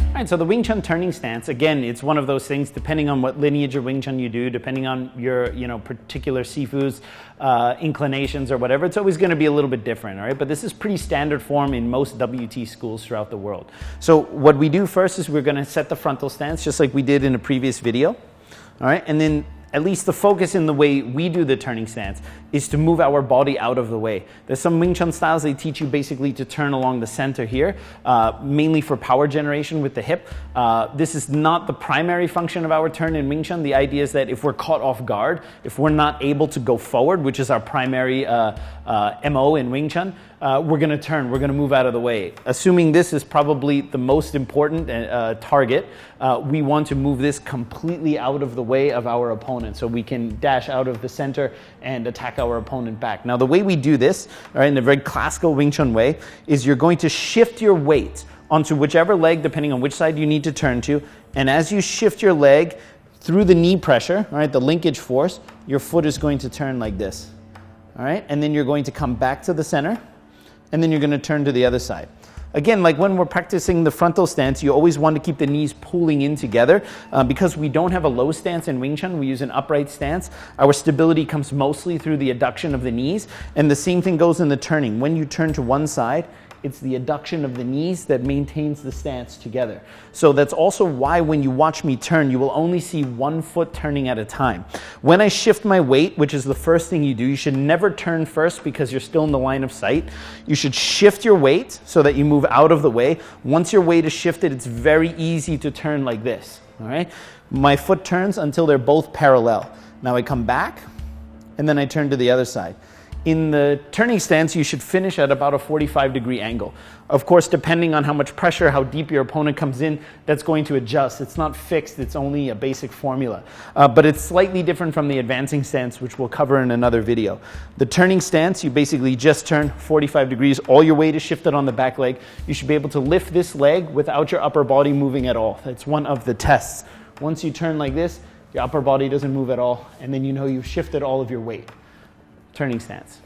All right, so the Wing Chun turning stance, again, it's one of those things, depending on what lineage of Wing Chun you do, depending on your particular Sifu's inclinations or whatever, it's always going to be a little bit different, all right? But this is pretty standard form in most WT schools throughout the world. So what we do first is we're going to set the frontal stance, just like we did in a previous video, all right? And then at least the focus in the way we do the turning stance is to move our body out of the way. There's some Wing Chun styles, they teach you basically to turn along the center here, mainly for power generation with the hip. This is not the primary function of our turn in Wing Chun. The idea is that if we're caught off guard, if we're not able to go forward, which is our primary MO in Wing Chun, we're going to turn, we're going to move out of the way. Assuming this is probably the most important target, we want to move this completely out of the way of our opponent so we can dash out of the center and attack our opponent back. Now the way we do this, all right, in a very classical Wing Chun way, is you're going to shift your weight onto whichever leg, depending on which side you need to turn to, and as you shift your leg through the knee pressure, all right, the linkage force, your foot is going to turn like this, all right, and then you're going to come back to the center, and then you're going to turn to the other side. Again, like when we're practicing the frontal stance, you always want to keep the knees pulling in together. Because we don't have a low stance in Wing Chun, we use an upright stance. Our stability comes mostly through the adduction of the knees. And the same thing goes in the turning. When you turn to one side, it's the adduction of the knees that maintains the stance together. So that's also why when you watch me turn, you will only see one foot turning at a time. When I shift my weight, which is the first thing you do, you should never turn first because you're still in the line of sight. You should shift your weight so that you move out of the way. Once your weight is shifted, it's very easy to turn like this, all right? My foot turns until they're both parallel. Now I come back, and then I turn to the other side. In the turning stance, you should finish at about a 45-degree angle. Of course, depending on how much pressure, how deep your opponent comes in, that's going to adjust. It's not fixed, it's only a basic formula. But it's slightly different from the advancing stance, which we'll cover in another video. The turning stance, you basically just turn 45 degrees. All your weight is shifted on the back leg. You should be able to lift this leg without your upper body moving at all. That's one of the tests. Once you turn like this, your upper body doesn't move at all, and then you know you've shifted all of your weight. Turning stance.